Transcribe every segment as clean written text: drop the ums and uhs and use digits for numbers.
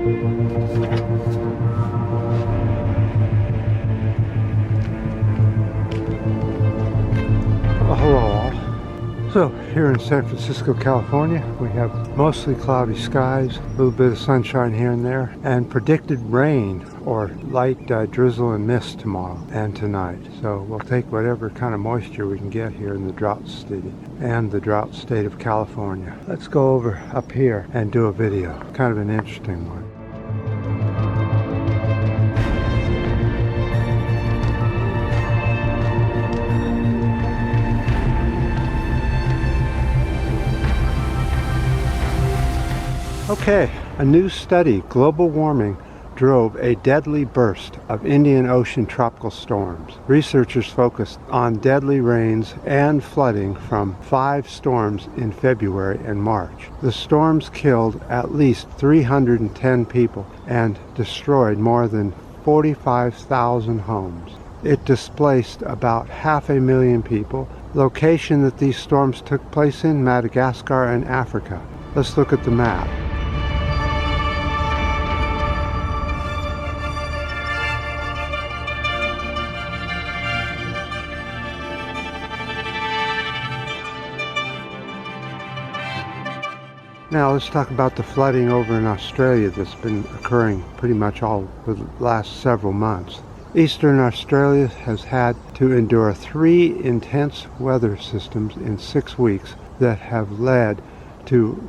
Well, hello all. So here in San Francisco, California, we have mostly cloudy skies, a little bit of sunshine here and there, and predicted rain or light drizzle and mist tomorrow and tonight. So we'll take whatever kind of moisture we can get here in the drought state of California. Let's go over up here and do a video, kind of an interesting one. Okay, a new study, global warming, drove a deadly burst of Indian Ocean tropical storms. Researchers focused on deadly rains and flooding from 5 storms in February and March. The storms killed at least 310 people and destroyed more than 45,000 homes. It displaced about 500,000 people. Location that these storms took place in, Madagascar and Africa. Let's look at the map. Now let's talk about the flooding over in Australia that's been occurring pretty much all for the last several months. Eastern Australia has had to endure 3 intense weather systems in 6 weeks that have led to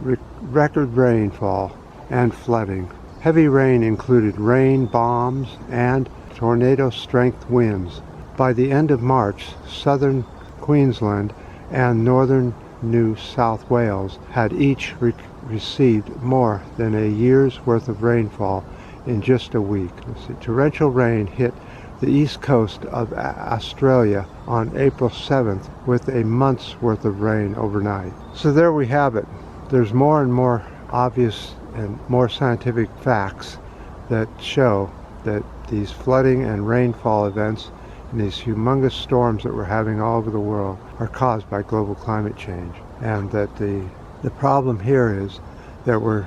record rainfall and flooding. Heavy rain included rain bombs and tornado-strength winds. By the end of March, southern Queensland and northern New South Wales had each received more than a year's worth of rainfall in just a week. Torrential rain hit the east coast of Australia on April 7th with a month's worth of rain overnight. So there we have it. There's more and more obvious and more scientific facts that show that these flooding and rainfall events and these humongous storms that we're having all over the world are caused by global climate change, and that the problem here is that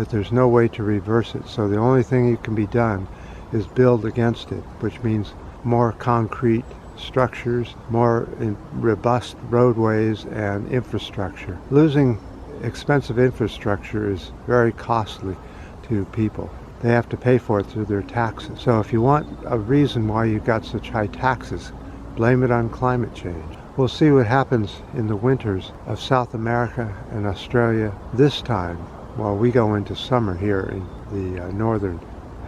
there's no way to reverse it. So the only thing that can be done is build against it, which means more concrete structures, more robust roadways and infrastructure. Losing expensive infrastructure is very costly to people. They have to pay for it through their taxes. So if you want a reason why you've got such high taxes, blame it on climate change. We'll see what happens in the winters of South America and Australia this time while we go into summer here in the northern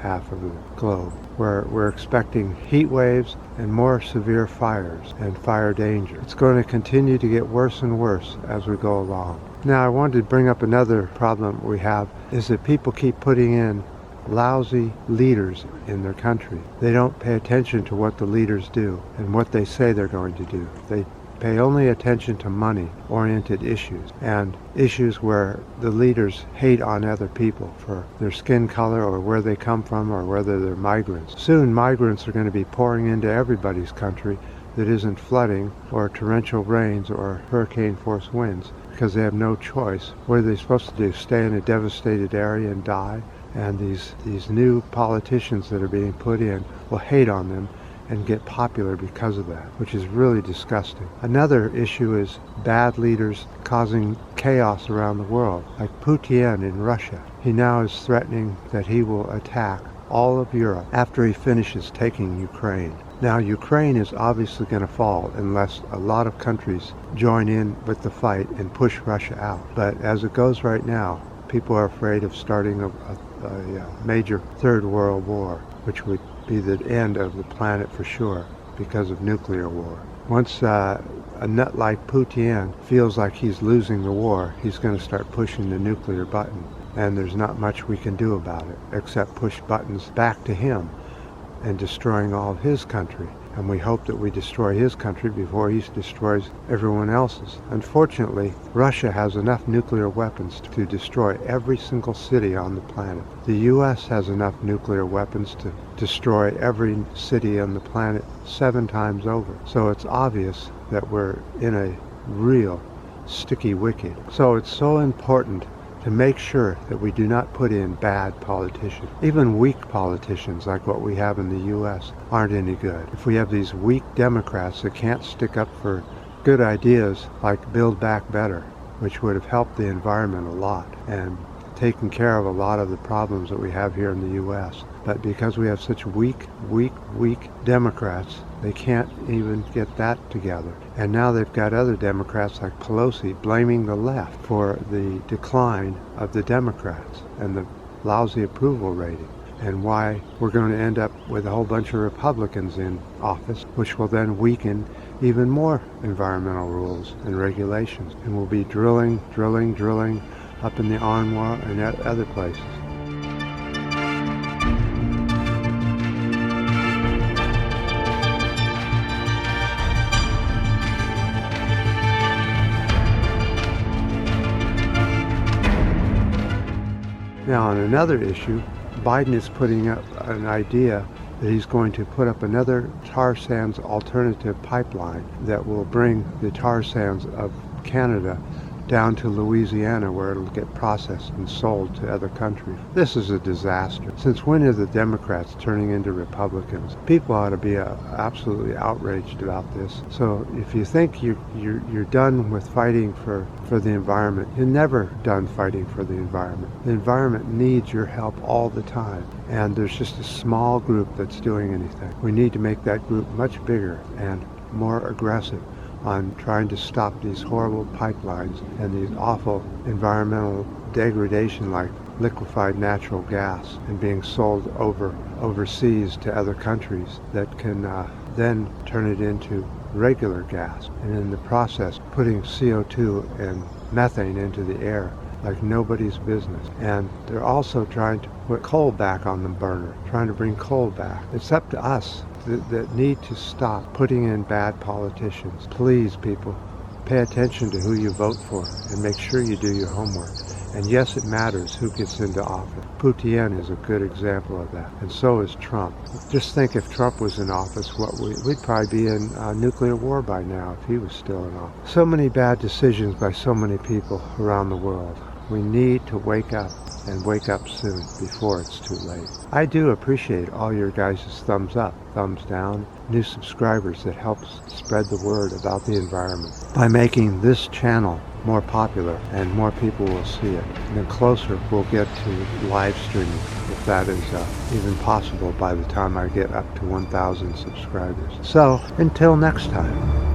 half of the globe, where we're expecting heat waves and more severe fires and fire danger. It's going to continue to get worse and worse as we go along. Now I wanted to bring up another problem we have is that people keep putting in lousy leaders in their country. They don't pay attention to what the leaders do and what they say they're going to do. They pay only attention to money-oriented issues and issues where the leaders hate on other people for their skin color or where they come from or whether they're migrants. Soon migrants are going to be pouring into everybody's country that isn't flooding or torrential rains or hurricane-force winds because they have no choice. What are they supposed to do? Stay in a devastated area and die? And these new politicians that are being put in will hate on them and get popular because of that, which is really disgusting. Another issue is bad leaders causing chaos around the world, like Putin in Russia. He now is threatening that he will attack all of Europe after he finishes taking Ukraine. Now, Ukraine is obviously going to fall unless a lot of countries join in with the fight and push Russia out. But as it goes right now, people are afraid of starting a major third world war, which would be the end of the planet for sure because of nuclear war. Once a nut like Putin feels like he's losing the war, he's going to start pushing the nuclear button. And there's not much we can do about it except push buttons back to him and destroying all of his country. And we hope that we destroy his country before he destroys everyone else's. Unfortunately, Russia has enough nuclear weapons to destroy every single city on the planet. The U.S. has enough nuclear weapons to destroy every city on the planet 7 times over. So it's obvious that we're in a real sticky wicket. So it's so important to to make sure that we do not put in bad politicians. Even weak politicians like what we have in the U.S. aren't any good. If we have these weak Democrats that can't stick up for good ideas like Build Back Better, which would have helped the environment a lot and taken care of a lot of the problems that we have here in the U.S. But because we have such weak Democrats, they can't even get that together. And now they've got other Democrats like Pelosi blaming the left for the decline of the Democrats and the lousy approval rating, and why we're going to end up with a whole bunch of Republicans in office, which will then weaken even more environmental rules and regulations. And we'll be drilling up in the Anwar and at other places. Now, on another issue, Biden is putting up an idea that he's going to put up another tar sands alternative pipeline that will bring the tar sands of Canada down to Louisiana, where it'll get processed and sold to other countries. This is a disaster. Since when are the Democrats turning into Republicans? People ought to be absolutely outraged about this. So if you think you're done with fighting for the environment, you're never done fighting for the environment. The environment needs your help all the time, and there's just a small group that's doing anything. We need to make that group much bigger and more aggressive on trying to stop these horrible pipelines and these awful environmental degradation like liquefied natural gas and being sold overseas to other countries that can then turn it into regular gas, and in the process putting CO2 and methane into the air like nobody's business. And they're also trying to put coal back on the burner, trying to bring coal back. It's up to us that need to stop putting in bad politicians. Please, people, pay attention to who you vote for and make sure you do your homework. And yes, it matters who gets into office. Putin is a good example of that, and so is Trump. Just think, if Trump was in office, we'd probably be in nuclear war by now if he was still in office. So many bad decisions by so many people around the world. We need to wake up, and wake up soon before it's too late. I do appreciate all your guys' thumbs up, thumbs down, new subscribers that helps spread the word about the environment. By making this channel more popular and more people will see it, and the closer we'll get to live streaming, if that is even possible by the time I get up to 1,000 subscribers. So, until next time.